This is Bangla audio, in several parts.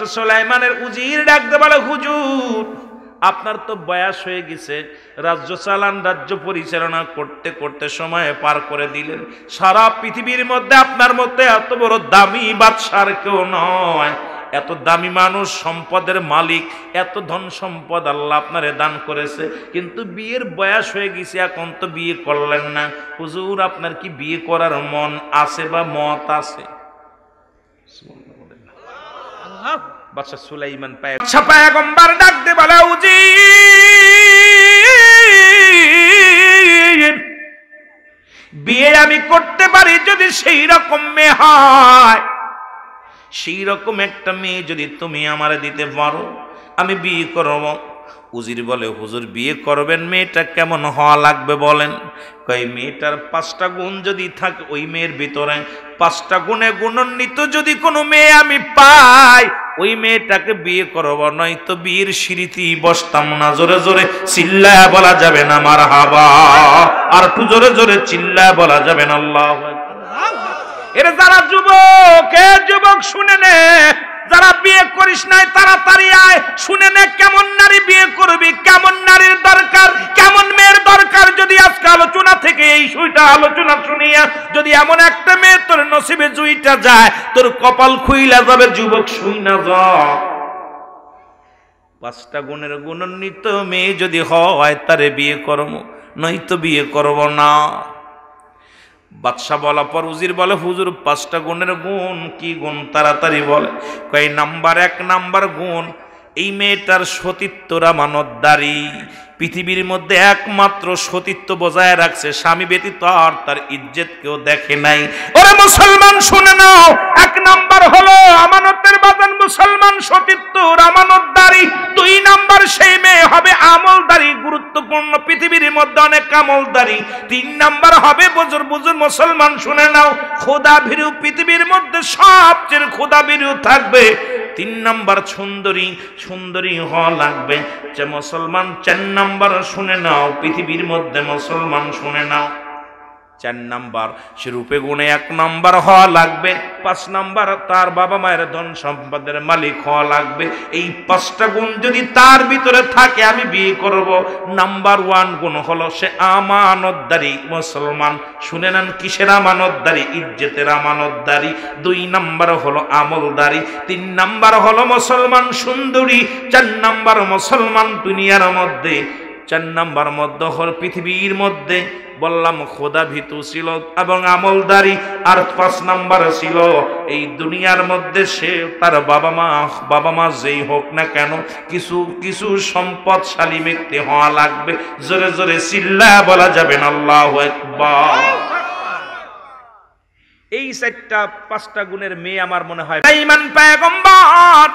বাদশা সুলাইমানের উজির ডাকতে বলে, হুজুর আপনার তো বয়স হয়ে গেছে, রাজ্য চালান, রাজ্য পরিচালনা করতে করতে সময় পার করে দিলেন। সারা পৃথিবীর মধ্যে আপনার মধ্যে এত বড় দামি বাদশার কেউ নয়, এত দামি মানুষ, সম্পদের মালিক, এত ধন সম্পদ আল্লাহ আপনারে দান করেছে, কিন্তু বিয়ের বয়স হয়ে গেছে, এখন তো বিয়ে করলেন না। হুজুর আপনার কি বিয়ে করার মন আছে বা মত আছে? বাদশা সুলাইমান পয়গম্বর ডাকতে বলে, উজির বিয়ে আমি করতে পারি যদি সেই রকম মেয়ে হয়, সেই রকম একটা মেয়ে যদি তুমি আমারে দিতে পারো আমি বিয়ে করব। উজির বলে, হুজুর বিয়ে করবেন, মেয়েটা কেমন হওয়া লাগবে বলেন? কই মেয়েটার 5টা গুণ যদি থাকে, ওই মেয়ের ভিতরে 5টা গুণে গুণান্বিত যদি কোনো মেয়ে আমি পাই, ওই মেয়েটাকে বিয়ে করব, নয়তো বিয়ের সিঁড়িতে বসতাম না। জোরে জোরে চিল্লায়া বলা যাবে না মারহাবা, আর একটু জোরে জোরে চিল্লায়া বলা যাবে না আল্লাহু আকবার। এর যারা যুবক শুনে নে, যারা বিয়ে করিস নাই তাড়াতাড়ি আয়, শুনে নে কেমন নারী বিয়ে করবি, কেমন নারীর দরকার, কেমন মেয়ের দরকার। যদি আজকে আলোচনা থেকে এই সুইটা আলোচনা শুনিয়া যদি এমন একটা মেয়ে তোর নসিবে জুইটা যায়, তোর কপাল খুইলা যাবে, যুবক শুই না যা। 5টা গুণের গুণান্বিত মেয়ে যদি হয় তারে বিয়ে করব, নয়তো বিয়ে করব না। বাদশা বলা পর উজির বলে, হুজুর 5টা গুণের গুণ কি গুণ? তাড়াতাড়ি বলে। কয় নাম্বার 1 নাম্বার গুণ, এই মেয়েটার সতীত্বর আমানতদারি। পৃথিবীর মধ্যে একমাত্র সতীত্ব বজায় রাখছে, স্বামী ব্যতীত আর তার ইজ্জত কেউ দেখে নাই। ওরে মুসলমান শুনে নাও, 1 নাম্বার হলো আমানতের বাজান মুসলমান, সতীত্বর আমানতদারি। 2 নাম্বার সেই মেয়ে হবে আমলদারি, গুরুত্বপূর্ণ, পৃথিবীর মধ্যে অনেক আমলদারি। 3 নাম্বার হবে বুজুর মুসলমান শুনে নাও, খোদা ভীরু, পৃথিবীর মধ্যে সবচেয়ে খোদা ভীরু থাকবে। 3 নাম্বার সুন্দরী হওয়া লাগবে যে মুসলমান। 4 নাম্বার শুনে নাও, পৃথিবীর মধ্যে মুসলমান শুনে নাও, 4 নাম্বার সে রূপে গুণে 1 নাম্বার হওয়া লাগবে। 5 নাম্বার তার বাবা মায়ের ধন সম্পদের মালিক হওয়া লাগবে। এই 5টা গুণ যদি তার ভিতরে থাকে আমি বিয়ে করব। নাম্বার 1 গুণ হলো সে আমানতদারি মুসলমান। শুনে নেন কিসের আমানতদারি? ইজ্জতের আমানতদারি। 2 নাম্বার হলো আমলদারি। 3 নাম্বার হলো মুসলমান সুন্দরী। 4 নাম্বার মুসলমান দুনিয়ার মধ্যে। 4 নাম্বার মধ্যে হল পৃথিবীর মধ্যে বললাম খোদা ভীতু ছিল এবং আমলদারি। আর 5 নাম্বার ছিল এই দুনিয়ার মধ্যে সে তার বাবা মা যেই হোক না কেন কিছু সম্পদশালী ব্যক্তি হওয়া লাগবে। জোরে জোরে চিল্লায়া বলা যাবে না আল্লাহু আকবার। এই 5টা গুণের মেয়ে আমার মনে হয় সুলাইমান পয়গম্বর।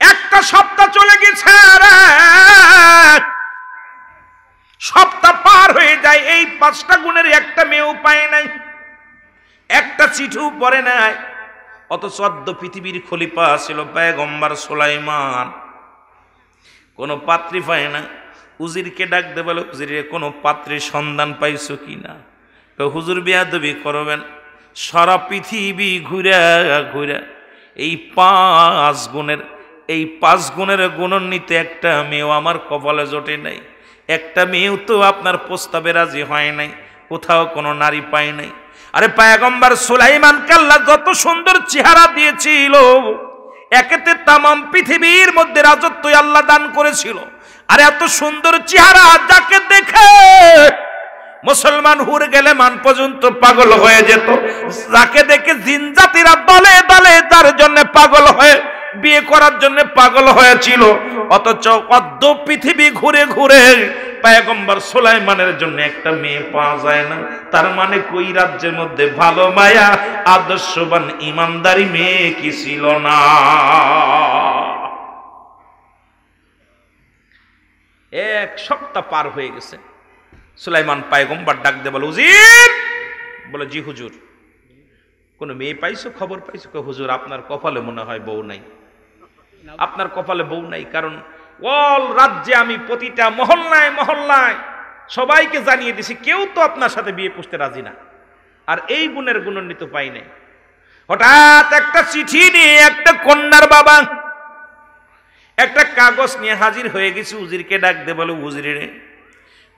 একটা সপ্তাহ চলে গেছে, সপ্তাহ পার হয়ে যায়, এই 5টা গুণের একটা মেয়েও পায় নাই, একটা চিঠিও পড়ে নাই। অথচ পৃথিবীর খলিফা ছিল পয়গম্বর সুলাইমান, কোনো পাত্রী পায় না। উজিরকে ডাক দে বলে, উজিরে কোনো পাত্রীর সন্ধান পাইছো কিনা? হুজুর বিয়াদবি করবেন, সারা পৃথিবী ঘুরে ঘুরে এই 5 গুণের গুণান্বিত একটা মেয়েও আমার কপালে জোটে নাই। একটা মেয়েও তো আপনার প্রস্তাবে রাজি হয় নাই, কোথাও কোনো নারী পায় নাই। আরে পয়গম্বর সুলাইমানকে আল্লাহ যত সুন্দর চেহারা দিয়েছিল, একেতে তামাম পৃথিবীর মধ্যে রাজত্ব আল্লাহ দান করেছিল। আর এত সুন্দর চেহারা যাকে দেখে মুসলমান হুর গেলে মান পর্যন্ত পাগল হয়ে যেত, যাকে দেখে জিন জাতিরা দলে দলে তার জন্য পাগল হয়ে বিয়ে করার জন্য পাগল হয়েছিল। অথচ অর্ধ পৃথিবী ঘুরে ঘুরে পয়গম্বর সুলাইমানের জন্য একটা মেয়ে পাওয়া যায় না। তার মানে কই রাজ্যের মধ্যে ভালো মায়া আদর্শবান ইমানদারি মেয়ে কি ছিল না? 1 সপ্তাহ পার হয়ে গেছে। সুলাইমান পয়গম্বর ডাক দে বলে, হুজুর। বলে, জি হুজুর। কোন মেয়ে পাইছো, খবর পাইছো? হুজুর আপনার কপালে মনে হয় বউ নাই। আপনার কপালে বউ নাই, কারণ অল রাজ্যে আমি প্রতিটা মহল্লায় সবাইকে জানিয়ে দিছি, কেউ তো আপনার সাথে বিয়ে পুষতে রাজি না। আর এই গুণের গুণান্বিত পাই নাই। হঠাৎ একটা চিঠি নিয়ে একটা কন্যার বাবা একটা কাগজ নিয়ে হাজির হয়ে গেছে। উজিরকে ডাক দে, বলে উজির রে,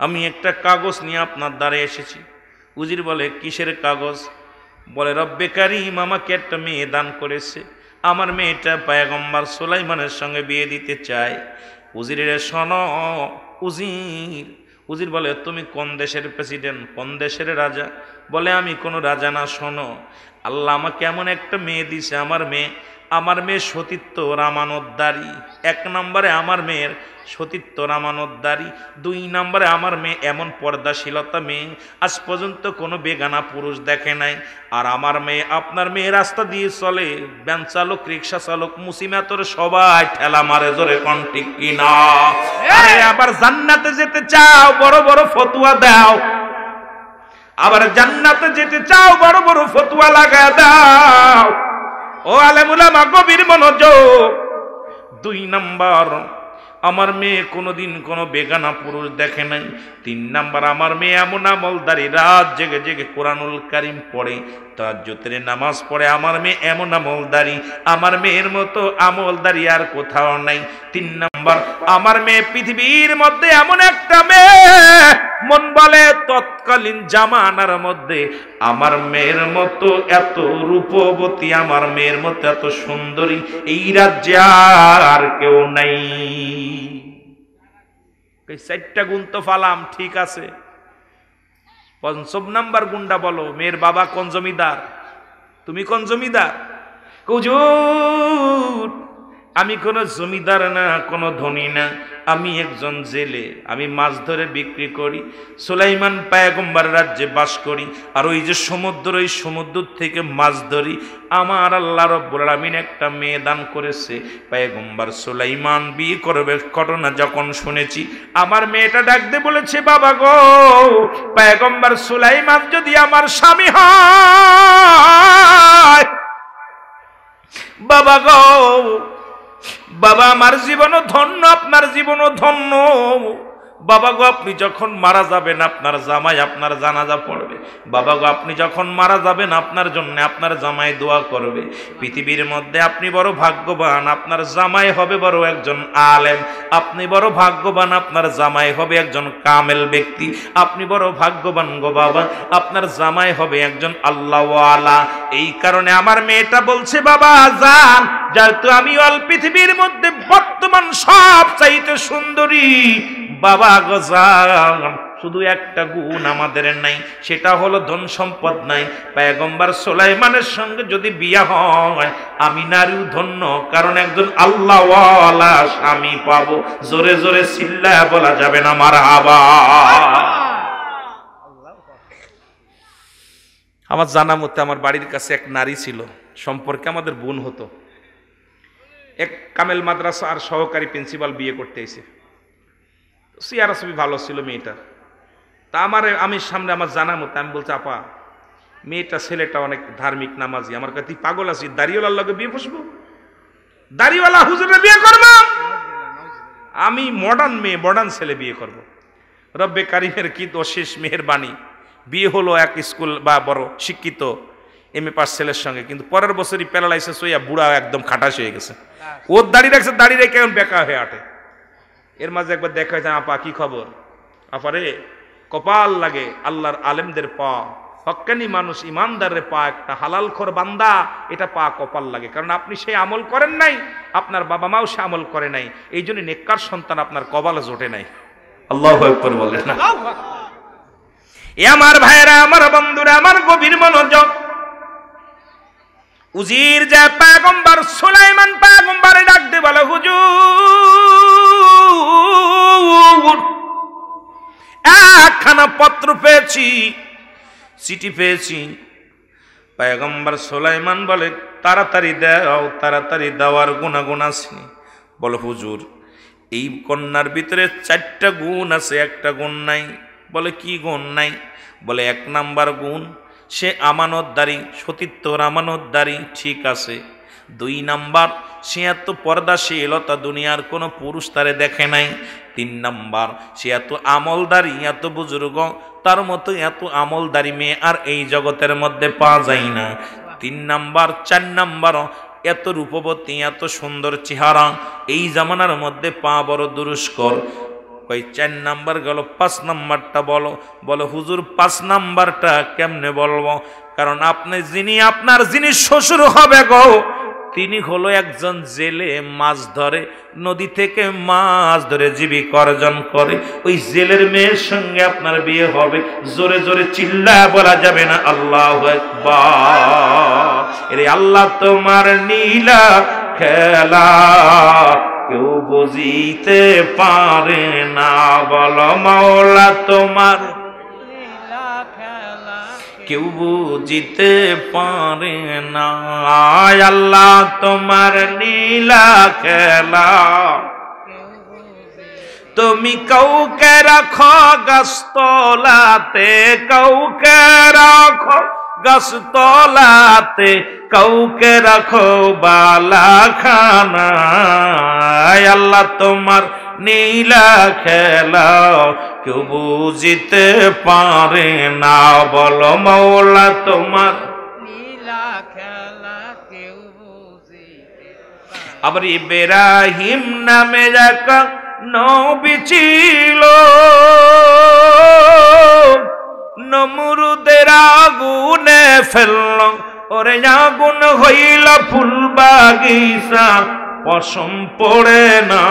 আমি একটা কাগজ নিয়ে আপনার দ্বারে এসেছি। উজির বলে কিসের কাগজ? বলে রব্বে কারীম আমাকে একটা মেয়ে দান করেছে, আমার মেয়েটা পয়গম্বর সুলাইমানের সঙ্গে বিয়ে দিতে চায়। উজির রে শোনো উজির। উজির বলে তুমি কোন দেশের প্রেসিডেন্ট, কোন দেশের রাজা? বলে আমি কোনো রাজা না, শোনো আল্লাহ আমাকে এমন একটা মেয়ে দিছে, আমার মেয়ে সতীত্ব রামানোদ্দারী। 1 নম্বরে আমার মেয়ের সতীত্ব রামানোদ্দারী, 2 নম্বরে আমার মেয়ে এমন পর্দাশীলতা মেয়ে, আজ পর্যন্ত কোনো বেগানা পুরুষ দেখে নাই। আর আমার মেয়ে, আপনার মেয়ে রাস্তা দিয়ে চলে, ভ্যান চালক, রিক্সা চালক, মুসিমাতর সবাই ঠেলা মারে, জোরে কোন ঠিক কিনা? আরে আবার জান্নাতে যেতে চাও, বড় বড় ফতুয়া দাও। আবার জান্নাতে যেতে চাও, বড় বড় ফতুয়া লাগায় দাও। ও আলেম উলামা গভীর মনোযোগ। 2 নাম্বার, আমার মেয়ে কোনোদিন কোনো বেগানা পুরুষ দেখে নাই। 3 নাম্বার, আমার মেয়ে এমন আমলদারি, রাত জেগে জেগে কোরআনুল কারীম পড়ে, তাহাজ্জুদের নামাজ পড়ে। আমার মেয়ে এমন আমলদারি, আমার মেয়ের মতো আমলদারি আর কোথাও নাই। 3 নাম্বার, আমার মেয়ে পৃথিবীর মধ্যে এমন একটা মেয়ে, মন বলে তৎকালীন জামানার মধ্যে আমার মেয়ের মতো এত রূপবতী, আমার মেয়ের মতো এত সুন্দরী এই রাজ্যে আর কেউ নাই। 4টা গুণ তো ফালাম, ঠিক আছে। 5ম নাম্বার গুণটা বলো। মেয়ের বাবা কোন জমিদার? তুমি কোন জমিদার? হুজুর আমি কোনো জমিদার না, কোনো ধনী না, আমি একজন জেলে, আমি মাছ ধরে বিক্রি করি, সুলাইমান পয়গম্বর রাজ্যে বাস করি, আর ওই যে সমুদ্র, ওই সমুদ্র থেকে মাছ ধরি। আমার আল্লাহ রব্বুল আলামিন একটা মেয়ে দান করেছে, পয়গম্বর সুলাইমান বিয়ে করবে। ঘটনা যখন শুনেছি, আমার মেয়েটা ডাক দিয়ে বলেছে, বাবা গো, পয়গম্বর সুলাইমান যদি আমার স্বামী হয়, বাবা গো, বাবা আমার জীবনও ধন্য, আপনার জীবনও ধন্য। বাবা গো, আপনি যখন মারা যাবেন আপনার জামাই আপনার জানাজা পড়বে। বাবা গো, আপনি যখন মারা যাবেন আপনার জন্য আপনার জামাই দোয়া করবে। পৃথিবীর মধ্যে আপনি বড় ভাগ্যবান, আপনার জামাই হবে বড় একজন আলেম। আপনি বড় ভাগ্যবান, আপনার জামাই হবে একজন কামেল ব্যক্তি। আপনি বড় ভাগ্যবান গো বাবা, আপনার জামাই হবে একজন আল্লাহওয়ালা। এই কারণে আমার মেয়েটা বলছে, বাবা যান, যেহেতু আমি অল পৃথিবীর মধ্যে বর্তমান সব চাইতে সুন্দরী, বাবা গো যান, শুধু একটা গুণ আমাদের নাই, সেটা হলো ধন সম্পদ নাই। পয়গম্বর সুলাইমানের সঙ্গে যদি বিয়ে হয়, আমি নারীও ধন্য, কারণ একজন আল্লাহওয়ালা স্বামী পাবো। জোরে জোরে চিল্লায়া বলা যাবে না মারহাবা। আমার জানা মতে আমার বাড়ির কাছে এক নারী ছিল, সম্পর্কে আমাদের বোন হতো। এক কামেল মাদ্রাসা আর সহকারী প্রিন্সিপাল বিয়ে করতে এসে, সিয়ারা ছবি ভালো ছিল মেয়েটা। তা আমি সামনে আমার জানা মতো আমি বলছি, আপা মেয়েটা ছেলেটা অনেক ধার্মিক নামাজি, আমার কাছে তুই পাগল আছিস, দাড়িওয়ালার লগে বিয়ে বসবো, দাড়িওয়ালা হুজুরে বিয়ে করবো? আমি মডার্ন মেয়ে, মডার্ন ছেলে বিয়ে করব। রব্বে কারিমের কি অশেষ মেহেরবানি, বিয়ে হলো এক স্কুল বা বড় শিক্ষিত MA পাস ছেলের সঙ্গে, কিন্তু পরের বছরই প্যারালাইসিস হইয়া বুড়া একদম খাটাস হয়ে গেছে। ওর দাড়ি রাখছে, দাড়ি রেখে এখন বেকা হয়ে আটে। এর মাঝে একবার দেখা হয়েছে, আপা কি খবর? আপারে কপাল লাগে আল্লাহর আলেমদের পা, হক্কানি মানুষ ইমানদারের পা, একটা হালাল খোর বান্দা, এটা পা কপাল লাগে। কারণ আপনি সেই আমল করেন নাই, আপনার বাবা মাও সে আমল করে নাই, এই জন্য নেককার সন্তান আপনার কপালে জোটে নাই। আল্লাহু আকবার বলেন না। এ আমার ভাইরা, আমার বন্ধুরা, আমার গভীর মনোযোগ। উজির যে পয়গম্বর সুলাইমান পয়গম্বরে ডাক দিয়ে বলে, হুজুর একখানা পত্র পেয়েছি, চিঠি পেয়েছি। পয়গম্বর সুলাইমান বলে, তাড়াতাড়ি দাও, তাড়াতাড়ি দেওয়ার গুণাগুণ আছে। বলে হুজুর এই কন্যার ভিতরে 4টা গুণ আছে, একটা গুণ নাই। বলে কি গুণ নাই? বলে 1 নাম্বার গুণ, সে আমানতদারি, সতীত্বর আমানতদারি, ঠিক আছে। 2 নাম্বার, সে এত পর্দাশীলতা, দুনিয়ার কোনো পুরুষ তারে দেখে নাই। 3 নাম্বার, সে এত আমলদারি, এত বুজুর্গ, তার মতো এত আমলদারি মেয়ে আর এই জগতের মধ্যে পাওয়া যায় না। 3 নাম্বার 4 নাম্বার এত রূপবতী এত সুন্দর চেহারা এই জামানার মধ্যে পা বড় দুরস্কর। কই 4 নাম্বার গেল, 5 নাম্বারটা বলো। বলো হুজুর 5 নাম্বারটা কেমনে বলবো? কারণ আপনি আপনার যিনি শ্বশুর হবে গো, তিনি হলো একজন জেলে মাছ ধরে, নদী থেকে মাছ ধরে জীবিকা অর্জন করে। ওই জেলের মেয়ের সঙ্গে আপনার বিয়ে হবে। জোরে জোরে চিল্লা বলা যাবে না আল্লাহু আকবার। এরে আল্লাহ তোমার নীলা খেলা কেউ বুঝিতে পারে না। বলো মাওলা তোমার কেউ বুঝিতে পারে না। আল্লাহ তোমার নীলা খেলা তুমি কাউকে রাখো গাছতলাতে, কাউকে রাখো গাছতলাতে, কাউকে রাখো বালাখানায়। আল্লাহ তোমার নীলা খেলা কেউ বুঝিতে পারে না। বলো মাওলা তোমার নীলা খেলা কেউ বুঝিতে। আবার ইব্রাহিম নামে এক নবী ছিল, নমরুদের আগুনে ফেলল, ওরে আগুন হইল ফুল বাগিচা, পশম পড়ে না।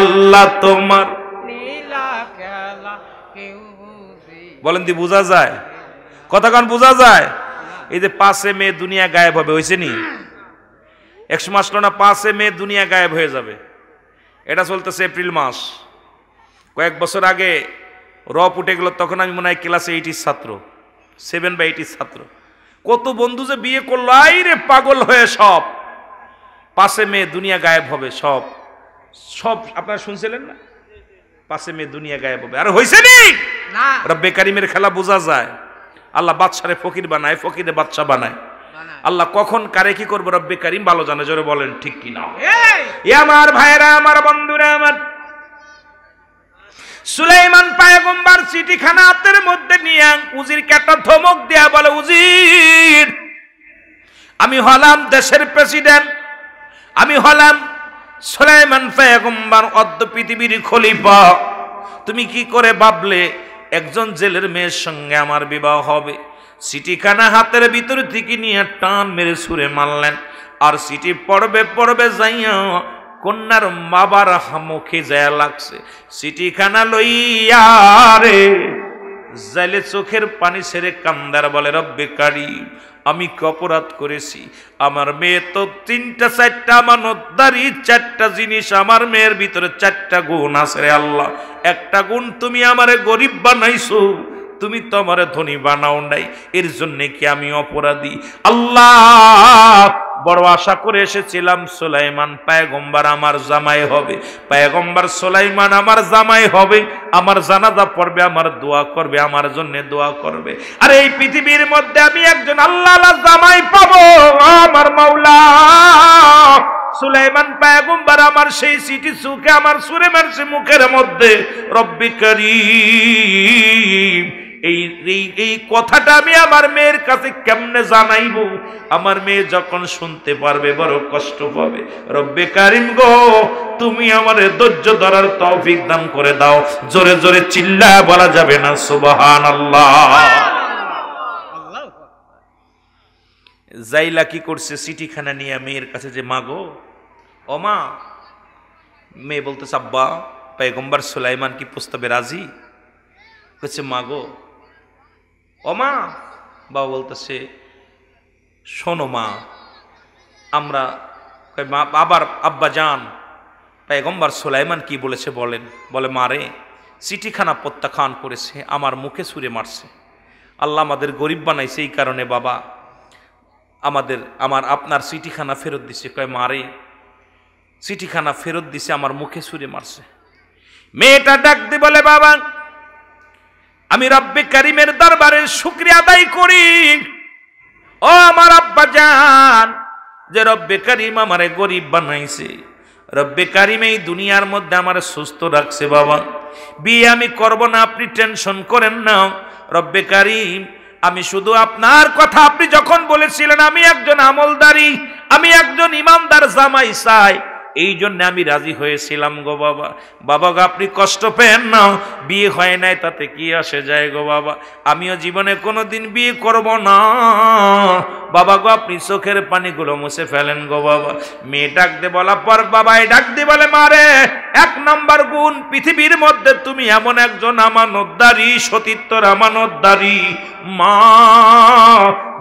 আল্লাহ তোমার নীলা খেলা কেউ বুঝিতে। বলেন দি বোঝা যায়? কথা কান বোঝা যায়? এই যে 5 মে দুনিয়া গায়েব হবে, হয়েছে নি? 1 মাস না 5 মে দুনিয়া গায়েব হয়ে যাবে। এটা চলতেছে এপ্রিল মাস। কয়েক বছর আগে রপ উঠে গেল, তখন আমি মনে হয় ক্লাস 8 ছাত্র, 7 বা 8 ছাত্র। কত বন্ধু যে বিয়ে করলো, আইরে পাগল হয়ে সব 5 মে দুনিয়া গায়েব হবে। সব সব আপনারা শুনছিলেন না? 5 মে দুনিয়া গায়েব হবে। আর হয়েছে নি? রব্বে কারিমের খেলা বোঝা যায়। আল্লাহ বাদশারে ফকির বানায়, ফকিরে বাদশা বানায়। আল্লাহ কখন কারে কি করবো রব্বে কারিম ভালো জানে। জোরে বলেন ঠিক কিনা? এ আমার ভাইরা, আমার বন্ধুরা, আমার সুলাইমান পয়গম্বর চিঠিখানা হাতের মধ্যে নিয়ে উজিরকে একটা ধমক দেয়া বলে, উজির আমি হলাম দেশের প্রেসিডেন্ট, আমি হলাম সুলাইমান পয়গম্বর, অদ্য পৃথিবীর খলিফা। তুমি কি করে ভাবলে একজন জেলের মেয়ের সঙ্গে আমার বিবাহ হবে? চিঠিখানা হাতের ভিতর থেকে নিয়ে টান মেরে ছুঁড়ে মারলেন। আর চিঠি পড়বে পড়বে যাইয়া কন্যার বাবার মুখে যায় লাগছে। চিঠিখানা লইয়া রে জাইলে চোখের পানি ছেড়ে কান্দার বলে, রব্বে কারিম আমি কি অপরাধ করেছি? আমার মেয়ে তো 3টা 4টা আমানতদারি, 4টা জিনিস। আমার মেয়ের ভিতরে 4টা গুণ আছে রে আল্লাহ। একটা গুণ তুমি আমারে গরিব বানাইছো, তুমি তো আমারে ধনী বানাও নাই, এর জন্য কি আমি অপরাধী? আল্লাহ বড় আশা করে এসেছিলাম সুলাইমান পয়গম্বর আমার জামাই হবে, পয়গম্বর সুলাইমান আমার জামাই হবে, আমার জানাজা পড়বে, আমার দোয়া করবে, আমার জন্য দোয়া করবে। আর এই পৃথিবীর মধ্যে আমি একজন আল্লাহর জামাই পাবো, আমার মাওলা সুলাইমান পয়গম্বর আমার সেই চিঠি সুখে আমার সুরে মারছে মুখের মধ্যে। রব্বে কারীম এই কথাটা আমি আমার মেয়ের কাছে কেমনে জানাইবো? আমার মেয়ে যখন শুনতে পারবে বড় কষ্ট পাবে। রব্বে কারিম গো তুমি আমারে ধৈর্য ধরার তৌফিক দান করে দাও। জোরে জোরে চিল্লা বলা যাবে না সুবহানাল্লাহ। জাইলা কি করছে? চিঠিখানা নিয়ে মেয়ের কাছে যে মাগো, ও মা। মেয়ে বলতেছে আব্বা পয়গম্বর সুলাইমান কি প্রস্তাবে রাজি? বলছে মাগো, ও মা। বাবা বলতেছে শোনো মা, আমরা আবার আব্বা যান পয়গম্বর সুলাইমান কি বলেছে বলেন? বলে মারে চিঠিখানা প্রত্যাখ্যান করেছে, আমার মুখে ছুঁড়ে মারছে। আল্লাহ আমাদের গরিব বানাইছে, এই কারণে বাবা আপনার চিঠিখানা ফেরত দিছে। কয় মারে চিঠিখানা ফেরত দিছে, আমার মুখে ছুঁড়ে মারছে। মেয়েটা ডাক দিয়ে বলে বাবা আমি রব্বে কারিমের দরবারে শুকরিয়া আদায় করি, ও আমার আব্বা জান, যে রব্বে কারিম আমারে গরিব বানাইছে, রব্বে কারিম এই দুনিয়ার মধ্যে আমারে সুস্থ রাখছে। বাবা বিয়ে আমি করব না, আপনি টেনশন করেন না। রব্বে কারিম আমি শুধু আপনার কথা আপনি যখন বলেছিলেন আমি একজন আমলদারি, আমি একজন ইমানদার জামাই চাই, এই জন্য আমি রাজি হয়েছিলাম গো বাবা। বাবা গো আপনি কষ্ট পেন না, বিয়ে হয় নাই তাতে কি আসে যায় গো বাবা, আমিও জীবনে কোনোদিন বিয়ে করব না। বাবা গো আপনি চোখের পানিগুলো মুছে ফেলেন গো বাবা। মেয়ে ডাক দে বলার পর বাবাই ডাক দিয়ে বলে, মারে এক নাম্বার গুণ পৃথিবীর মধ্যে তুমি এমন একজন আমানতদারি, সতীত্বর আমানতদারি মা।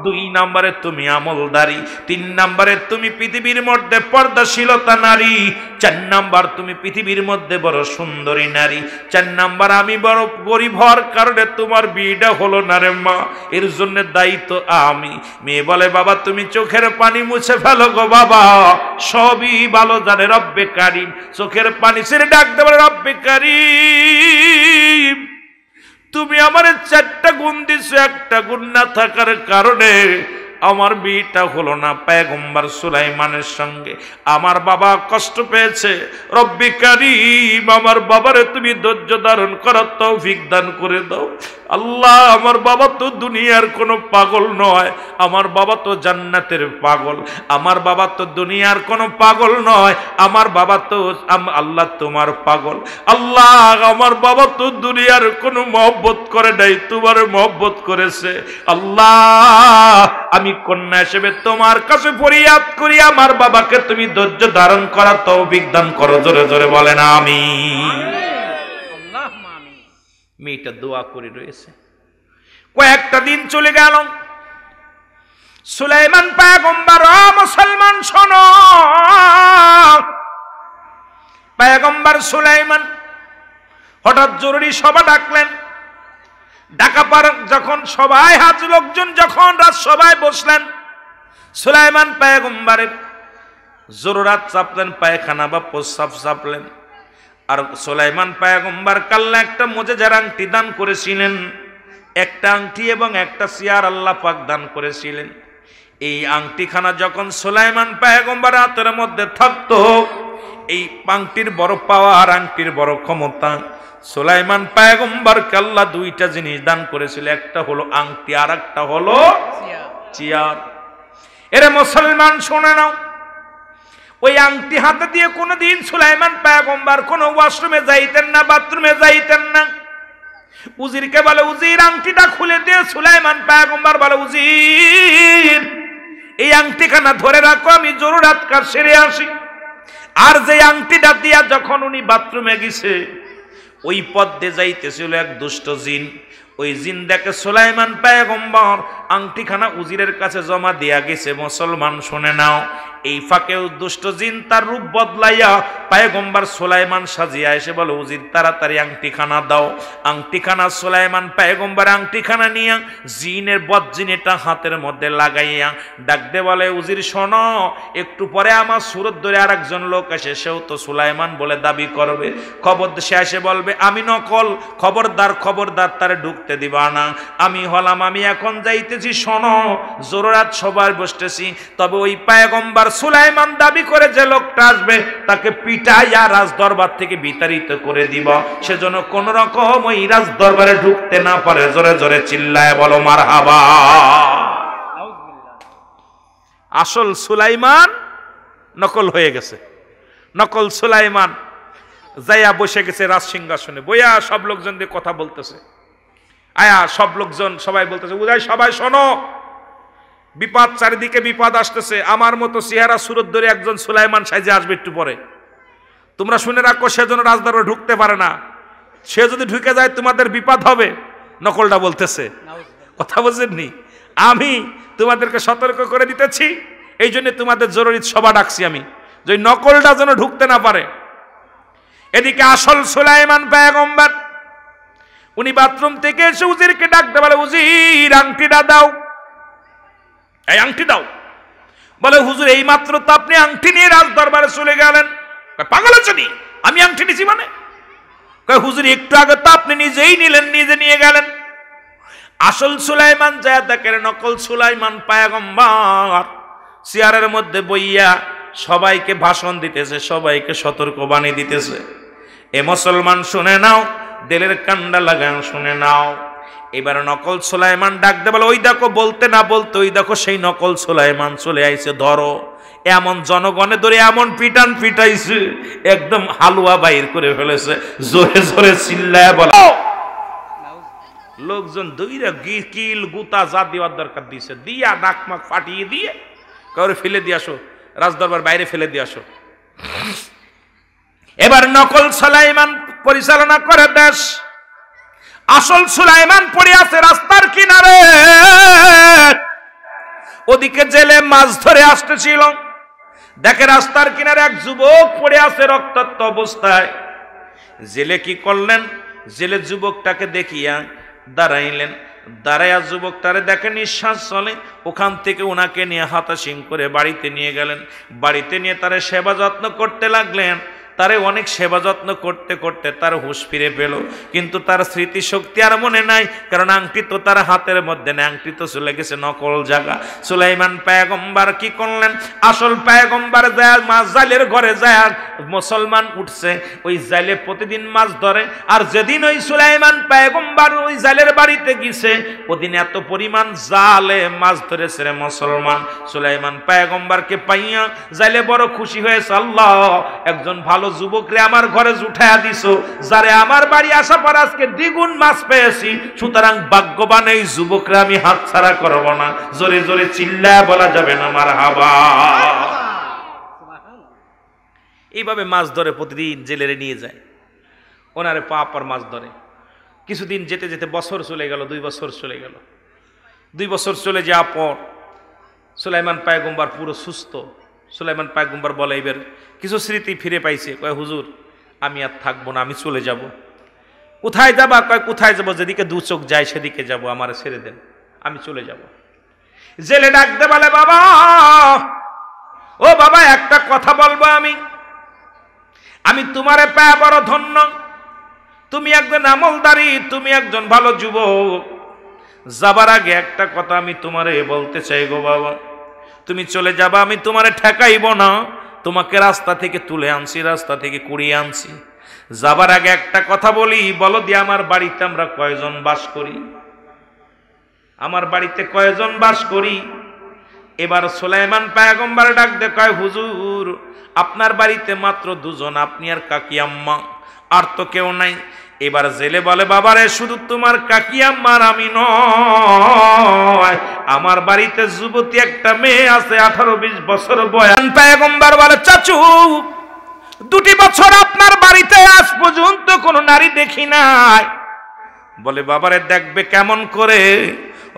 2 নম্বরে তুমি আমলদারি, 3 নম্বরে তুমি পৃথিবীর মধ্যে পর্দাশীলতা নারী, 4 নম্বর তুমি পৃথিবীর মধ্যে বড় সুন্দরী নারী, 4 নম্বর আমি বড় গরিব হওয়ার কারণে তোমার বিয়েটা হলো না রে মা, এর জন্য দায়িত্ব আমি। মেয়ে বলে বাবা তুমি চোখের পানি মুছে ফেলো গো বাবা, সবই ভালো জানে রব্বে কারিম। চোখের পানি ছেড়ে ডাক দেবে রব্বে কারিম, তুমি আমার 4টা গুণ দিছো, একটা গুণ না থাকার কারণে আমার বিয়েটা হলো না পয়গম্বর সুলাইমানের সঙ্গে। আমার বাবা কষ্ট পেয়েছে, রব্বি কারীম আমার বাবারে তুমি ধৈর্য ধারণ করার তৌফিক দান করে দাও আল্লাহ। আমার বাবা তো দুনিয়ার কোনো পাগল নয়, আমার বাবা তো জান্নাতের পাগল, আমার বাবা তো দুনিয়ার কোনো পাগল নয়, আমার বাবা তো আল্লাহ তোমার পাগল। আল্লাহ আমার বাবা তো দুনিয়ার কোনো মহব্বত করে নাই, তোমার মহব্বত করেছে। আল্লাহ আমি কন্যা হিসেবে তোমার কাছে ফরিয়াদ করি, আমার বাবাকে তুমি ধৈর্য ধারণ করার তৌফিক দান করো। জোরে জোরে বলেন আমিন। মেয়েটা দোয়া করে রয়েছে। কয়েকটা দিন চলে গেল, সুলাইমান পয়গম্বর, ও মুসলমান শোনো, পয়গম্বর সুলাইমান হঠাৎ জরুরি সভা ডাকলেন। ডাকা পর যখন সবাই হাজির লোকজন যখন রাজসভায় বসলেন, সুলাইমান পয়গম্বরের জরুরাত চাপলেন, পায়খানা বা প্রস্রাব চাপলেন। আর সুলাইমান পয়গম্বর কাল্লা একটা মুজিজার আংটি দান করেছিলেন, একটা আংটি এবং একটা চেয়ার আল্লাহ পাক দান করেছিলেন। এই আংটিখানা যখন সুলাইমান পয়গম্বর হাতের মধ্যে থাকতো, এই আংটির বড় পাওয়ার, আংটির বড় ক্ষমতা। সুলাইমান পয়গম্বরকে আল্লাহ 2টা জিনিস দান করেছিল, একটা হলো আংটি আর একটা হলো চেয়ার। এরে মুসলমান শুনে নাও, ওই আংটি হাতে দিয়ে কোনোদিন সুলাইমান পয়গম্বর কোনো ওয়াশরুমে যাইতেন না, বাথরুমে যাইতেন না। উজিরকে বলে উজির আংটিটা খুলে দিয়ে, সুলাইমান পয়গম্বর বলে উজির এই আংটিখানা ধরে রাখো, আমি জরুরাত কাজ সেরে আসি। আর যে আংটিটা দিয়া যখন উনি বাথরুমে গেছে, ওই পথ দিয়ে যাইতেছিল এক দুষ্ট জিন। ওই জিন দেখে সুলাইমান পয়গম্বর আংটিখানা উজিরের কাছে জমা দিয়া গেছে। মুসলমান শুনে নাও, এই ফাঁকেও দুষ্ট জিন তার রূপ বদলাইয়া পয়গম্বর সুলাইমান সাজিয়া এসে বলে উজির তাড়াতাড়ি আংটিখানা দাও। আংটিখানা সুলাইমান পয়গম্বর আংটিখানা নিয়ে জিনের বদজিনেটা হাতের মধ্যে লাগাইয়া ডাকতে বলে উজির শোনো, একটু পরে আমার সুরত ধরে আর একজন লোক আসে, সেও তো সুলাইমান বলে দাবি করবে। খবর সে এসে বলবে আমি নকল, খবরদার খবরদার তারে ঢুকতে দিবা না। আমি হলাম, আমি এখন যাইতেছি, শোনো জরুরাত সবার বসতেছি। তবে ওই পয়গম্বর সুলাইমান দাবি করে যে লোকটা আসবে তাকে পিটাইয়া রাজ দরবার থেকে বিতাড়িত করে দিব, সেজন্য কোন রকম ওই রাজ দরবারে ঢুকতে না পারে। জোরে জোরে চিল্লায় বলো মারহাবা। আসল সুলাইমান নকল হয়ে গেছে। নকল সুলাইমান যাইয়া বসে গেছে রাজ সিংহাসনে, বইয়া সব লোকজন দিয়ে কথা বলতেছে। আয়া সব লোকজন সবাই বলতেছে উদয় সবাই শোনো, বিপদ, চারিদিকে বিপদ আসতেছে। আমার মতো চেহারা সুরত ধরে একজন সুলাইমান সাইজে আসবে একটু পরে, তোমরা শুনে রাখো, সেজন্য রাজদরবারে ঢুকতে পারে না। সে যদি ঢুকে যায় তোমাদের বিপদ হবে। নকলটা বলতেছে, কথা বুঝেননি? আমি তোমাদেরকে সতর্ক করে দিতেছি, এই জন্য তোমাদের জরুরি সভা ডাকছি আমি, যে নকলটা যেন ঢুকতে না পারে। এদিকে আসল সুলাইমান পয়গম্বর উনি বাথরুম থেকে এসে উজিরকে ডাকতে বলে উজির আংটিটা দাও, এই আংটি দাও। বলে হুজুর এই মাত্র তো আপনি আংটি নিয়ে রাজ দরবারে চলে গেলেন। পাগল আছে নি, আমি আংটি নিছি মানে? হুজুর একটু আগে তো আপনি নিজেই নিলেন, নিজে নিয়ে গেলেন। আসল সুলাইমান যায় দেখেন নকল সুলাইমান পয়গম্বর চেয়ারের মধ্যে বইয়া সবাইকে ভাষণ দিতেছে, সবাইকে সতর্ক বাণী দিতেছে। এ মুসলমান শুনে নাও, দিলের কান্ডা লাগান শুনে নাও। এবার নকল সুলাইমান ডাক দে বলে, ওই দেখো, বলতে না বলতে ওই দেখো সেই নকল সুলাইমান চলে আইছে, ধরো। এমন জনগণে ধরে এমন পিটান পিটাইছে, একদম হালুয়া বাইর করে ফেলেছে, জোরে জোরে চিল্লায় বলে। লোকজন দইরা কিল গুতা যা দেওয়ার দরকার দিয়েছে, দিয়া নাকমাক ফাটিয়ে দিয়ে কাউরে ফেলে দিয়ে আসো, রাজদরবার বাইরে ফেলে দিয়ে আসো। এবার নকল সুলাইমান পরিচালনা করে দেশ, আসল সুলাইমান পড়ে আছে রাস্তার কিনারে। ওদিকে জেলে মাছ ধরে আসতেছিল, দেখে রাস্তার কিনারে এক যুবক পড়ে আছে রক্তাক্ত অবস্থায়। জেলে কি করলেন, জেলে যুবকটাকে দেখিয়া দাঁড়াইলেন, দাঁড়াইয়া যুবকটারে দেখে নিঃশ্বাস চলে, ওখান থেকে ওনাকে নিয়ে হাতাশিং করে বাড়িতে নিয়ে গেলেন। বাড়িতে নিয়ে তারে সেবা যত্ন করতে লাগলেন। তারে অনেক সেবা যত্ন করতে করতে তার হুঁশ ফিরে পেল, কিন্তু তার স্মৃতিশক্তি আর মনে নাই, কারণ আংটি তো তার হাতের মধ্যে নেই, আংটি তো চলে গেছে নকল জায়গা। সুলাইমান পয়গম্বর কি করলেন, আসল পয়গম্বর যায় মাছ জালের ঘরে যায়, মুসলমান উঠছে ওই জালে প্রতিদিন মাছ ধরে। আর যেদিন ওই সুলাইমান পয়গম্বর ওই জালের বাড়িতে গেছে, ওদিন এত পরিমাণ জালে মাছ ধরেছে রে মুসলমান। সুলাইমান পয়গম্বরকে পাইয়া জালে বড় খুশি হয়েছে, আল্লাহ একজন ভালো যুবকরে আমার ঘরে উঠাইয়া দিছো, যারে আমার বাড়ি আসা পর আজকে দ্বিগুণ মাছ পেয়েছি, সুতরাং ভাগ্যবান এই যুবকরে আমি হাতছাড়া করব না। জোরে জোরে চিল্লায় বলা যাবে না মারহাবা। এইভাবে মাছ ধরে প্রতিদিন জেলেরে নিয়ে যায়, ওনারে পার মাছ ধরে। কিছুদিন যেতে যেতে বছর চলে গেল, 2 বছর চলে গেল। 2 বছর চলে যাওয়ার পর সুলাইমান পয়গম্বর পুরো সুস্থ। সুলাইমান পয়গম্বর বলে, এবার কিছু স্মৃতি ফিরে পাইছে। কয় হুজুর আমি আর থাকবো না, আমি চলে যাব। কোথায় যাবা? কয় কোথায় যাব, যেদিকে 2 চোখ যায় সেদিকে যাব, আমার ছেড়ে দেন, আমি চলে যাব। জেলে ডাকতে বলে, বাবা ও বাবা, একটা কথা বলবো, আমি তোমারে পায়া বড় ধন্য। তুমি একজন আমলদারি, তুমি একজন ভালো যুবক। যাবার আগে একটা কথা আমি তোমারে বলতে চাই গো বাবা, তুমি চলে যাবা, আমি তোমারে ঠেকাইব না। তোমাকে রাস্তা থেকে তুলে আনছি, রাস্তা থেকে কুড়িয়ে আনছি। যাবার আগে একটা কথা বলি, বলো দিয়ে আমার বাড়িতে আমরা কয়জন বাস করি? আমার বাড়িতে কয়জন বাস করি? এবার সুলাইমান পয়গম্বর ডাক দে কয়, হুজুর আপনার বাড়িতে মাত্র 2 জন, আপনি আর কাকি আম্মা, আর তো কেউ নাই। এবার জেলে বলে, বাবারে শুধু তোমার কাকি আম্মার আমি নয়, আমার বাড়িতে যুবতী একটা মেয়ে আছে, 18-20 বছর বয়স। পয়গম্বর বলে, চাচু 2 বছর আপনার বাড়িতে আজ পর্যন্ত কোনো নারী দেখি নাই। বলে, বাবারে দেখবে কেমন করে?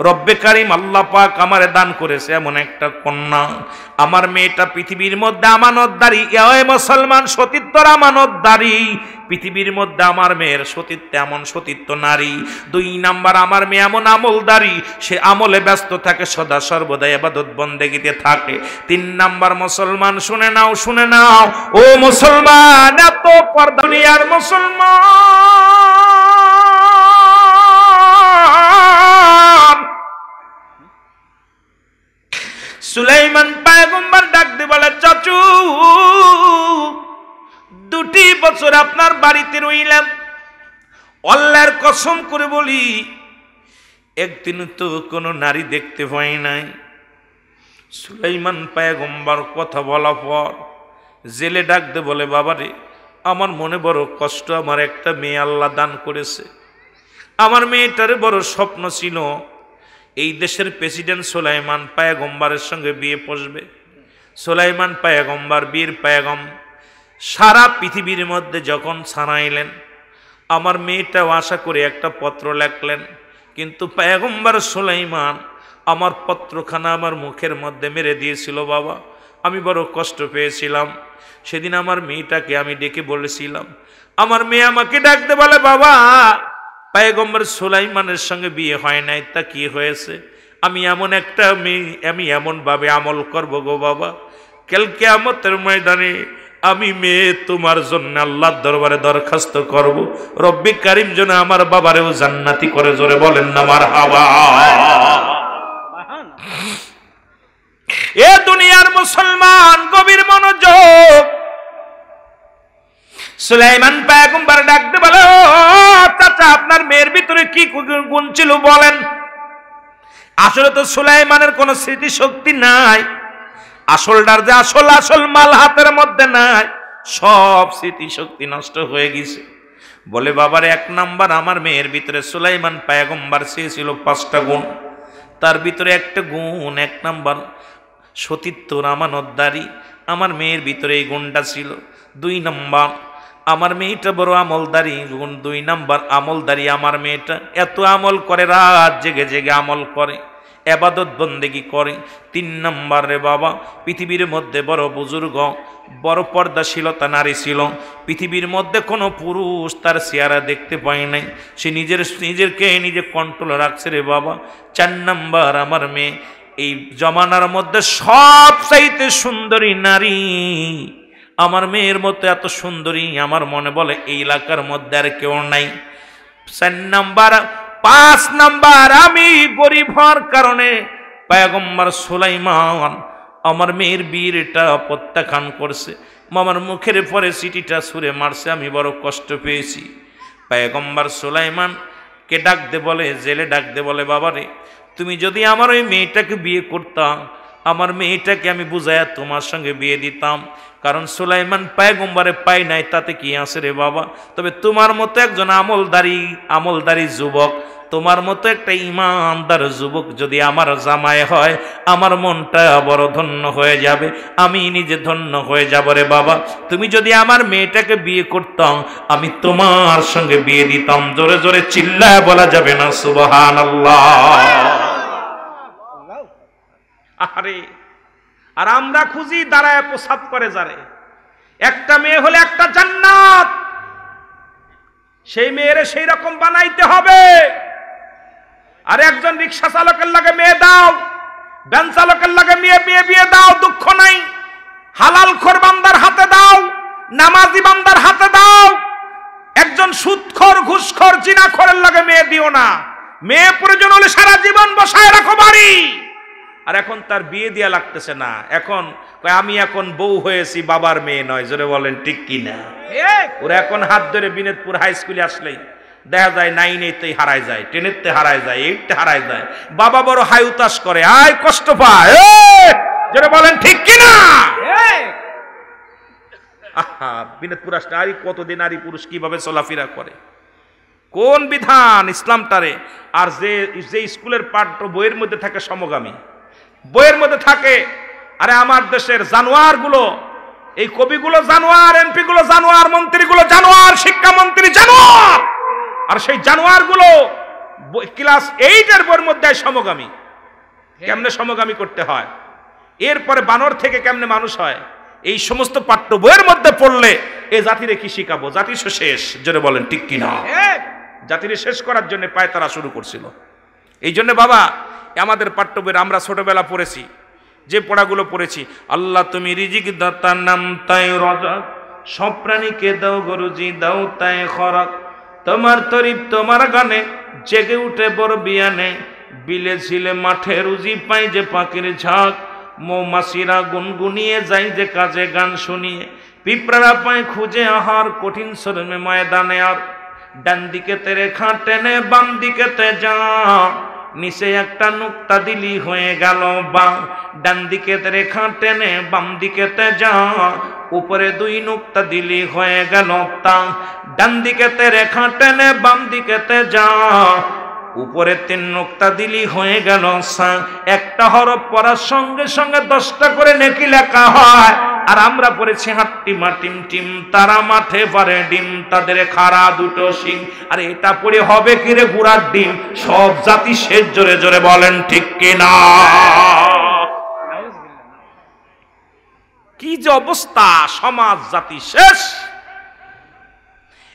রব্বে কারিম আল্লাহ পাক আমারে দান করেছে এমন একটা কন্যা। আমার মেয়েটা পৃথিবীর মধ্যে আমানতদারি, এ মুসলমান সতীত্বর আমানতদারি। পৃথিবীর মধ্যে আমার মেয়ের সতীত্ব এমন সতীত্ব নারী। 2 নাম্বার, আমার মেয়ে এমন আমলদারি, সে আমলে ব্যস্ত থাকে, সদা সর্বদা ইবাদত বন্দেগীতে থাকে। 3 নাম্বার, মুসলমান শুনে নাও, শুনে নাও ও মুসলমান, এত পর্দা দুনিয়ার মুসলমান। সুলাইমান পয়গম্বর ডাক দিয়ে বলে, চাচু 2 বছর আপনার বাড়িতে রইলাম, আল্লাহর কসম করে বলি একদিন তো কোনো নারী দেখতে পাই নাই। সুলাইমান পয়গম্বর কথা বলা পর জেলে ডাক দিয়ে বলে, বাবারে আমার মনে বড় কষ্ট, আমার একটা মেয়ে আল্লাহ দান করেছে। আমার মেয়েটারে বড় স্বপ্ন ছিল এই দেশের প্রেসিডেন্ট সুলাইমান পয়গম্বরের সঙ্গে বিয়ে বসবে। সুলাইমান পয়গম্বর বীর পয়গম সারা পৃথিবীর মধ্যে যখন ছাড়াইলেন, আমার মেয়েটাও আশা করে একটা পত্র লেখলেন, কিন্তু পয়গম্বর সুলাইমান আমার পত্রখানা আমার মুখের মধ্যে মেরে দিয়েছিল। বাবা আমি বড় কষ্ট পেয়েছিলাম। সেদিন আমার মেয়েটাকে আমি ডেকে বলেছিলাম, আমার মেয়ে আমাকে ডাকতে বলে, বাবা পয়গম্বর সুলাইমানের সঙ্গে বিয়ে হয় নাই, তা কি হয়েছে? আমি এমন একটা মেয়ে, আমি এমন ভাবে আমল করব গো বাবা, কাল কিয়ামতের ময়দানে আমি মেয়ে তোমার জন্য আল্লাহর দরবারে দরখাস্ত করব, রব্বি কারিম যেন আমার বাবারেও জান্নাতি করে। জোরে বলেন না মারহাবা। এ দুনিয়ার মুসলমান গভীর মনোযোগ। সুলাইমান পয়গম্বর ডাকতে বলে, ও চাচা, আপনার মেয়ের ভিতরে কি গুণ ছিল বলেন। আসলে তো সুলাইমানের কোনো স্মৃতি শক্তি নাই, আসলটার যে আসল মাল হাতের মধ্যে নাই, সব স্মৃতি শক্তি নষ্ট হয়ে গেছে। বলে, বাবার 1 নাম্বার, আমার মেয়ের ভিতরে সুলাইমান পয়গম্বর চেয়েছিল 5টা গুণ, তার ভিতরে একটা গুণ 1 নাম্বার সতীত্ব, আমানতদারি, আমার মেয়ের ভিতরে এই গুণটা ছিল। 2 নাম্বার, আমার মেয়েটা বড় আমলদারি, গুণ 2 নাম্বার আমলদারি। আমার মেয়েটা এত আমল করে, রাত জেগে জেগে আমল করে, ইবাদত বন্দেগী করে। 3 নাম্বার, রে বাবা, পৃথিবীর মধ্যে বড় বুজুর্গ, বড় পর্দাশীলতা নারী ছিল, পৃথিবীর মধ্যে কোনো পুরুষ তার চেহারা দেখতে পায় নাই, সে নিজেকে নিজে কন্ট্রোল রাখছে রে বাবা। 4 নাম্বার, আমার মেয়ে এই জমানার মধ্যে সবচাইতে সুন্দরী নারী, আমার মেয়ের মতো এত সুন্দরী আমার মনে বলে এই এলাকার মধ্যে আর কেউ নাই। 4 নাম্বার, 5 নাম্বার, আমি গরিব হওয়ার কারণে পয়গম্বর সুলাইমান আমার মেয়ের বিয়েটা প্রত্যাখ্যান করছে, আমার মুখের পরে সিটিটা ছুঁড়ে মারছে, আমি বড় কষ্ট পেয়েছি। পয়গম্বর সুলাইমানকে ডাকতে বলে, জেলে ডাকতে বলে, বাবারে, তুমি যদি আমার ওই মেয়েটাকে বিয়ে করতাম, আমার মেয়েটাকে আমি বুঝাইয়া তোমার সঙ্গে বিয়ে দিতাম, কারণ সুলাইমান পয়গম্বরে পাই নাই, তাতে কি আছে রে বাবা। তবে তোমার মতো একজন আমলদারি যুবক, তোমার মতো একটা ইমানদার যুবক যদি আমার জামাই হয়, আমার মনটা বড় ধন্য হয়ে যাবে, আমি নিজে ধন্য হয়ে যাব রে বাবা। তুমি যদি আমার মেয়েটাকে বিয়ে করতাম, আমি তোমার সঙ্গে বিয়ে দিতাম। জোরে জোরে চিল্লায় বলা যাবে না সুবহানাল্লাহ? আরে, আর আমরা খুঁজি দাঁড়ায় প্রসাব করে যারে। একটা মেয়ে হলে একটা জান্নাত, সেই মেয়েরে সেই রকম বানাইতে হবে। আর একজন রিক্সা চালকের লাগে মেয়ে দাও, ভ্যান চালকের লাগে মেয়ে বিয়ে দাও, দুঃখ নাই। হালালখোর বান্দার হাতে দাও, নামাজি বান্দার হাতে দাও। একজন সুদখোর, ঘুষখোর, জিনাখোরের লাগে মেয়ে দিও না। মেয়ে প্রয়োজন হলে সারা জীবন বসায় রাখো বাড়ি। আর এখন তার বিয়ে দেয়া লাগতেছে না, এখন আমি এখন বউ হয়েছি, বাবার মেয়ে নয়। জোরে বলেন ঠিক কিনা? ওরা এখন হাত ধরে বিনোদপুর হাই স্কুলে আসলেই দেখা যায় 9-8 হারায় যায়, 10-তে হারায় যায়, 8-তে হারায় যায়। বাবা বড় হাই উতাস করে, আয় কষ্ট পায়। জোরে বলেন ঠিক কিনা? বিনোদপুর আসলে আর কতদিন নারী পুরুষ কিভাবে চলাফেরা করে, কোন বিধান ইসলামটারে। আর যে স্কুলের পাঠ্য বইয়ের মধ্যে থাকে সমগামী, বইয়ের মধ্যে থাকে। আরে আমার দেশের জানোয়ার গুলো, এই কবিগুলো জানোয়ার, এমপি গুলো জানোয়ার, মন্ত্রীগুলো জানোয়ার, শিক্ষামন্ত্রী জানোয়ার। আর সেই জানোয়ার গুলো ক্লাস 8-এর বইয়ের মধ্যে সমগামী। কেমনে সমগামী করতে হয়, এরপরে বানর থেকে কেমনে মানুষ হয়, এই সমস্ত পাঠ্য বইয়ের মধ্যে পড়লে এ জাতিরে কি শিখাবো? জাতি শেষ। জোরে বলেন ঠিক কিনা? জাতিরে শেষ করার জন্য পায়তারা শুরু করছিল। এই জন্য বাবা, আমাদের পাঠ্য বই আমরা ছোটবেলা পড়েছি, যে পড়াগুলো পড়েছি, আল্লাহ তুমি রিজিক দাতা, নাম তাই রাজাক, সব প্রাণীকে দাও গরুজি, দাও তাই খরাক, তোমার তরিফ তোমার গানে জেগে উঠে বড় বিয়ানে, বিলে ছিলে মাঠে রুজি পাই যে পাখির ঝাঁক, মৌমাছিরা গুনগুনিয়ে যাই যে কাজে গান শুনিয়ে, পিঁপড়ারা পায় খুঁজে আহার কঠিন শ্রমে ময়দানে। আর ডান দিকে তেরে খাটেনে, বাম দিকে তে যা, নিচে একটা নুক্তা দিলি হয়ে গেল বা। ডান দিকে রেখা টেনে, বাম দিকে তে যা, উপরে 2 নুক্তা দিলি হয়ে গেল তা। ডান দিকে রেখা টেনে, বাম দিকে তে যা, উপরে 3 নুক্তা দিলি হয়ে গেল সা। একটা হরফ পড়ার সঙ্গে সঙ্গে 10টা করে নেকি লেখা হয়। আর আমরা পড়েছি হাট্টিমা টিম টিম, তারা মাঠে পারে ডিম, তাদের খাড়া 2টো শিং। আর এটা পড়ে হবে কি রে গুড়ার ডিম। সব জাতি শেষ। জোরে জোরে বলেন ঠিক কিনা? কি যে অবস্থা, সমাজ জাতি শেষ।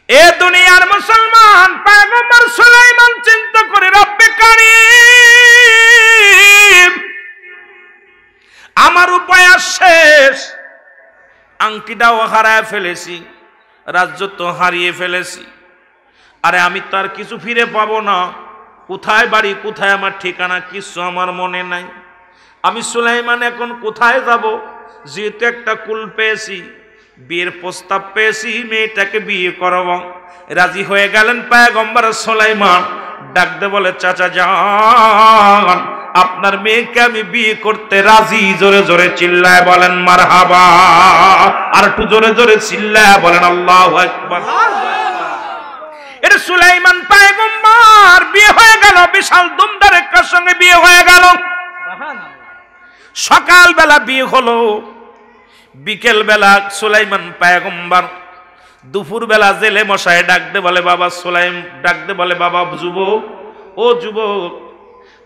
এ দুনিয়ার মুসলমান পয়গম্বর সুলাইমান চিন্তা করে, রব্বে কারীম, আমার উপায় শেষ। আংটিটাও হারায় ফেলেছি, রাজ্য তো হারিয়ে ফেলেছি। আরে আমি তো আর কিছু ফিরে পাবো না। কোথায় বাড়ি, কোথায় আমার ঠিকানা, কিছু আমার মনে নাই। আমি সুলাইমান এখন কোথায় যাব? যেহেতু একটা কুল পেয়েছি, বিয়ের প্রস্তাব পেয়েছি, মেয়েটাকে বিয়ে করব। রাজি হয়ে গেলেন পয়গম্বর সুলাইমান। ডাকতে বলে, চাচা যান, আপনার মেয়েকে আমি বিয়ে করতে রাজি। জোরে জোরে চিল্লায় বলেন মারহাবা। আর একটু জোরে জোরে চিল্লায় বলেন আল্লাহু আকবার। এটা সুলাইমান পয়গম্বর বিয়ে হয়ে গেল, বিশাল ধুমধামের সঙ্গে বিয়ে হয়ে গেল। সকাল বেলা বিয়ে হলো, বিকেল বেলা সুলাইমান পয়গম্বর দুপুর বেলা জেলে মশাই ডাকতে বলে, বাবা সুলাইম ডাকতে বলে, বাবা যুবক, ও যুবক,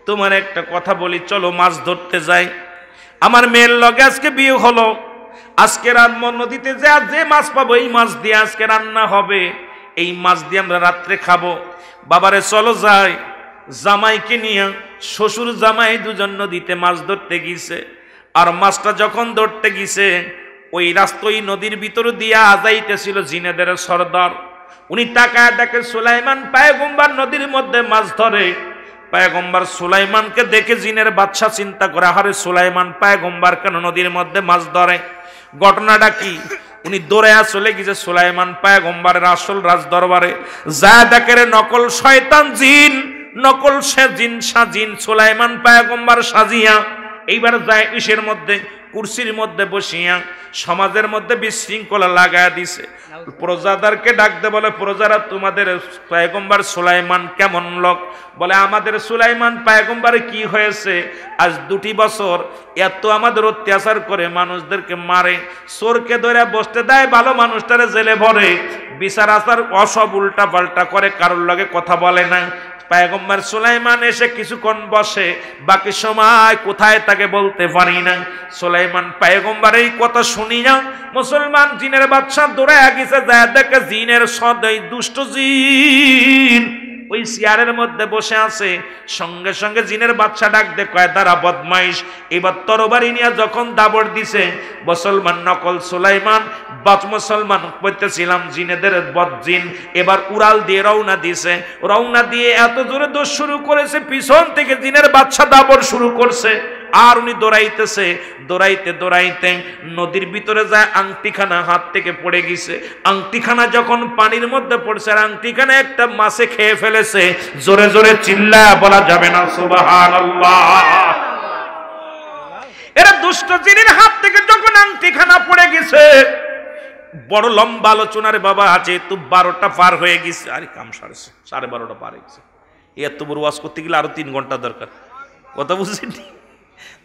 তোমার একটা কথা বলি, চলো মাছ ধরতে যাই। আমার মেয়ের লগে আজকে বিয়ে হলো, আজকে রাত নদীতে যে মাছ পাবো এই মাছ দিয়ে আজকে রান্না হবে, এই মাছ দিয়ে আমরা রাত্রে খাবো। বাবারে চলো যাই। জামাইকে নিয়ে শ্বশুর জামাই দুজন নদীতে মাছ ধরতে গিয়েছে। আর মাছটা যখন ধরতে গিয়েছে, ওই রাস্তা ওই নদীর ভিতর দিয়া যাইতেছিল জিনেদের সর্দার। উনি তাকায় দেখে সুলাইমান পয়গম্বর নদীর মধ্যে মাছ ধরে। পয়গম্বর সুলাইমানকে দেখে জিনের বাদশা চিন্তা করে, আরে সুলাইমান পয়গম্বর কেন নদীর মধ্যে মাছ ধরে? ঘটনাটা কি? উনি দৌড়ে চলে গেছে সুলাইমান পয়গম্বরের আসল রাজ দরবারে। যা দেখে নকল শয়তান জিন, নকল সে জিন সাজিন সুলাইমান পয়গম্বর সাজিয়া এইবার যায় ইসের মধ্যে, কুরসির মধ্যে বসিয়া সমাজের মধ্যে বিশৃঙ্খলা লাগায় দিছে। প্রজাদারকে ডাকতে বলে, প্রজারা তোমাদের পয়গম্বর সুলাইমান কেমন লোক? বলে, আমাদের সুলাইমান পয়গম্বরে কি হয়েছে? আজ 2 বছর এত আমাদের অত্যাচার করে, মানুষদেরকে মারে, চোরকে ধরে বসতে দেয়, ভালো মানুষটারে জেলে ভরে, বিচার আচার অসব উল্টা পাল্টা করে, কারোর লগে কথা বলে না। পয়গম্বর সুলাইমান এসে কিছুক্ষণ বসে, বাকি সময় কোথায় তাকে বলতে পারি না। সুলাইমান পয়গম্বর এই কথা শুনিয়া মুসলমান জিনের বাদশা দৌড়ায় গেছে, যায় দেখে জিনের সদাই দুষ্ট জিন ওই চেয়ারের মধ্যে বসে আছে। সঙ্গে সঙ্গে জিনের বাদশা ডাক দে, কয় দাঁড়া বদমাইশ। এবার তরবারি নিয়ে যখন দাবড় দিছে, মুসলমান নকল সুলাইমান বাচ মুসলমান বলতেছিলাম জিনেদের বদজিন এবার উড়াল দিয়ে রওনা দিছে। রওনা দিয়ে এত জোরে দৌড় শুরু করেছে, পিছন থেকে জিনের বাদশা দাবড় শুরু করছে। আর উনি দৌড়াইতেছে, দৌড়াইতে দৌড়াইতে নদীর ভিতরে যায়, আংটিখানা হাত থেকে পড়ে গেছে। আংটিখানা যখন পানির মধ্যে পড়ছে, আর আংটিখানা একটা মাছে খেয়ে ফেলেছে। জোরে জোরে চিল্লায়া বলা যাবে না সুবহানাল্লাহ। এরা দুষ্ট জিনের হাত থেকে যখন আংটিখানা পড়ে গেছে, বড় লম্বা আলোচনার বাবা আছে, তো 12টা পার হয়ে গেছে। আরে কাম 12:30 পার হয়ে গেছে। এত বড় ওয়াজ করতে গেলে আরো 3 ঘন্টা দরকার। কথা বুঝছেন?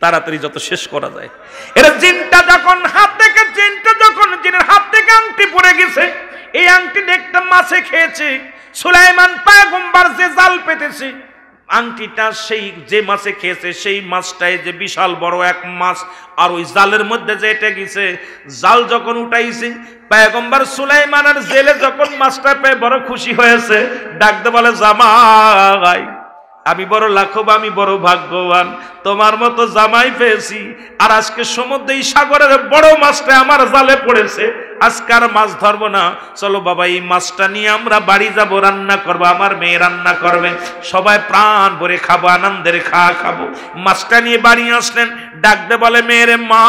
তাড়াতাড়ি যত শেষ করা যায়। এরা জিনটা যখন হাত থেকে জিনের হাত থেকে আংটি পড়ে গেছে, এই আংটি একটা মাছে খেয়েছে। সুলাইমান পয়গম্বর যে জাল পেতেছে, আংটিটা সেই যে মাছে খেয়েছে সেই মাছটাই যে বিশাল বড় এক মাছ। আর ওই জালের মধ্যে যে এটা গেছে, জাল যখন উঠাইছে, পয়গম্বর সুলাইমানের জেলে যখন মাছটা পেয়ে বড় খুশি হয়েছে, ডাকতে বলে, জামাই আমি বড় লাখব, আমি বড় ভাগ্যবান, তোমার মতো জামাই পেয়েছি। আর আজকে সমুদ্রে এই সাগরের বড় মাছটা আমার জালে পড়েছে, আজকে আর মাছ ধরবো না। চলো বাবা, এই মাছটা নিয়ে আমরা বাড়ি যাব, রান্না করবো, আমার মেয়ে রান্না করবে, সবাই প্রাণ ভরে খাবো, আনন্দের খাবো। মাছটা নিয়ে বাড়ি আসলেন। ডাকতে বলে, মেয়েরে মা,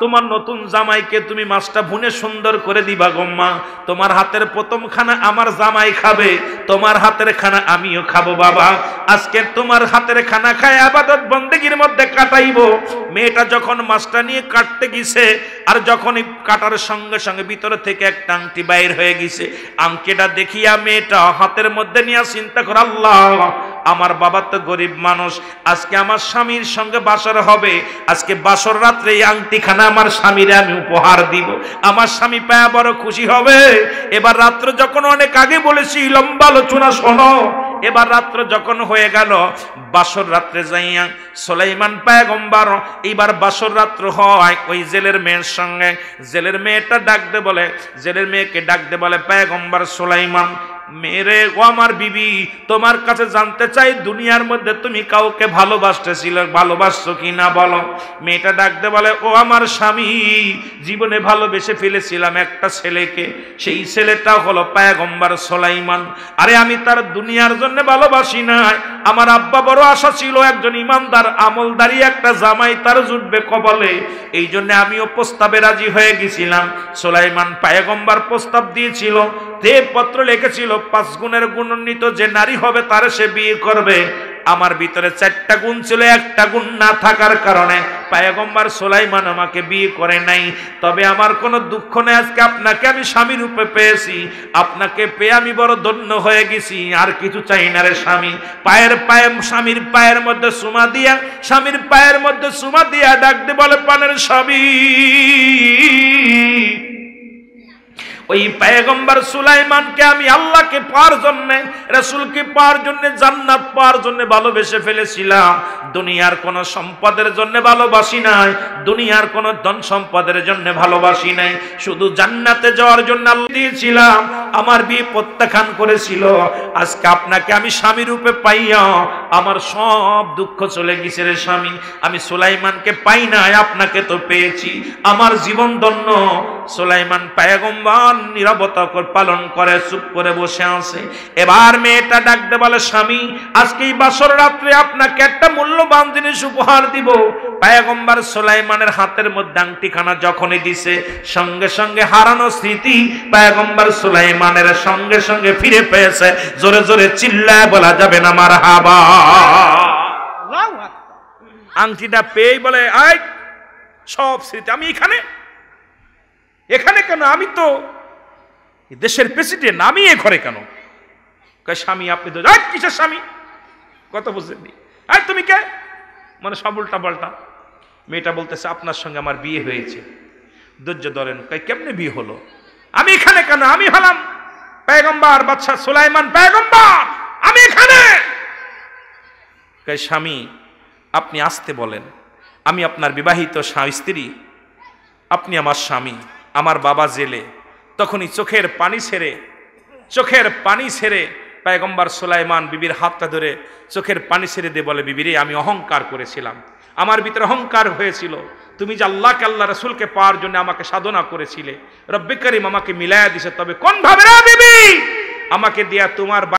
তোমার নতুন জামাইকে তুমি মাছটা ভুনে সুন্দর করে দিবা গো মা। তোমার হাতের প্রথম খানা আমার জামাই খাবে, তোমার হাতের খানা আমিও খাবো বাবা। আজকে তোমার হাতের খানা খায় ইবাদত বন্দেগীর মধ্যে কাটাইবো। মেয়েটা যখন মাছটা নিয়ে কাটতে গেছে, আর যখনই কাটার সঙ্গে সঙ্গে ভিতরে থেকে একটা আংটি বাইর হয়ে গেছে। আংটিটা দেখিয়া মেয়েটা হাতের মধ্যে নিয়ে চিন্তা করে, আল্লাহ, আমার বাবা তো গরিব মানুষ, আজকে আমার স্বামীর সঙ্গে বাসর হবে, আজকে বাসর রাত্রে এই আংটিখানা আমার স্বামীরে আমি উপহার দিব, আমার স্বামী পায়া বড় খুশি হবে। এবার রাত্র যখন, অনেক আগে বলেছি লম্বা আলোচনা শোনো, এবার রাত্র যখন হয়ে গেল, বাসর রাত্রে যাইয়া সুলাইমান পয়গম্বর এইবার বাসর রাত্র হয় ওই জেলের মেয়ের সঙ্গে। জেলের মেয়েটা ডাকতে বলে, জেলের মেয়েকে ডাকতে বলে, পয়গম্বর সুলাইমান মেরে ও আমার বিবি, তোমার কাছে জানতে চাই দুনিয়ার মধ্যে তুমি কাউকে ভালোবাসছো কি না বলো। মেয়েটা ডাকতে বলে, ও আমার স্বামী, জীবনে ভালোবেসে ফেলেছিলাম একটা ছেলেকে, সেই ছেলেটা হলো পয়গম্বর সুলাইমান। আরে আমি তার দুনিয়ার জন্য ভালোবাসি নাই, আমার আব্বা বড় আশা ছিল একজন ইমানদার আমলদারি একটা জামাই তার জুটবে কপালে, এই জন্য আমিও প্রস্তাবে রাজি হয়ে গেছিলাম। সুলাইমান পয়গম্বর প্রস্তাব দিয়েছিল, পত্র লিখেছিল 5 গুণের গুণান্বিত যে নারী হবে তার সে বিয়ে করবে। আমার ভিতরে 4টা গুণ ছিল, একটা গুণ না থাকার কারণে পয়গম্বর সুলাইমান আমাকে বিয়ে করে নাই। তবে আমার কোনো দুঃখ নেই, আজকে আপনাকে আমি স্বামী রূপে পেয়েছি, আপনাকে পেয়ে আমি বড় ধন্য হয়ে গেছি, আর কিছু চাই না রে স্বামী। স্বামীর পায়ের মধ্যে চুমা দিয়া, স্বামীর পায়ের মধ্যে চুমা দিয়া ডাকতে বলে, প্রাণের স্বামী। ওই পয়গম্বর সুলাইমানকে আমি আল্লাহকে পাওয়ার জন্য, রাসূলকে পাওয়ার জন্য, জান্নাত পাওয়ার জন্য ভালোবেসে ফেলেছিলাম। দুনিয়ার কোন সম্পদের জন্য ভালোবাসি নাই, দুনিয়ার কোন ধন সম্পদের জন্য ভালোবাসি নাই, শুধু জান্নাতে যাওয়ার জন্য আল্লাহ দিয়েছিলাম। আমার বিয়ে প্রত্যাখ্যান করেছিল, আজকে আপনাকে আমি স্বামী রূপে পাইয়া আমার সব দুঃখ চলে গেছে রে স্বামী। আমি সুলাইমানকে পাই নাই, আপনাকে তো পেয়েছি, আমার জীবন ধন্য। সুলাইমান পয়গম্বর নীরবতা পালন করে চুপ করে বসে আছে। এবার মেয়েটা ডাকতে বলে, স্বামী, আজকে এই বাসর রাত্রে আপনাকে একটা মূল্যবান জিনিস উপহার দিব। পয়গম্বর সুলাইমানের হাতের মধ্যে আংটিখানা যখনই দিছে, সঙ্গে সঙ্গে হারানো স্মৃতি পয়গম্বর সুলাইমানের সঙ্গে সঙ্গে ফিরে পেয়েছে। জোরে জোরে চিল্লায় বলা যাবে না মারহাবা। আংটিটা পেয়ে বলে, আই সব স্মৃতি, আমি এখানে কেন? আমি তো দেশের প্রেসিডেন্ট, আমি এ ঘরে কেন? স্বামী আপনি তো কিসের স্বামী, কত বুঝেননি? আয় তুমি কে? মানে সব উল্টা পাল্টা। মেয়েটা বলতেছে, আপনার সঙ্গে আমার বিয়ে হয়েছে। ধৈর্য ধরেন। কেমনে বিয়ে হলো? আমি এখানে কেন? আমি হলাম পয়গম্বর বাদশা সুলাইমান পয়গম্বর, আমি এখানে। স্বামী আপনি আসতে বলেন, আমি আপনার বিবাহিত স্ত্রী, আপনি আমার স্বামী, আমার বাবা জেলে। তখনই চোখের পানি ছেড়ে পয়গম্বর সুলাইমান বিবির হাতটা ধরে চোখের পানি ছেড়ে দিয়ে বলে, বিবি রে, আমি অহংকার করেছিলাম, আমার ভিতরে অহংকার হয়েছিল। তুমি যে আল্লাহকে, আল্লাহ রাসূলকে পাওয়ার জন্য আমাকে সাধনা করেছিলে, রব্বে করিম আমাকে মিলায়া দিছে, তবে কোন ভাবে রে বিবি আমাকে দিয়া তোমার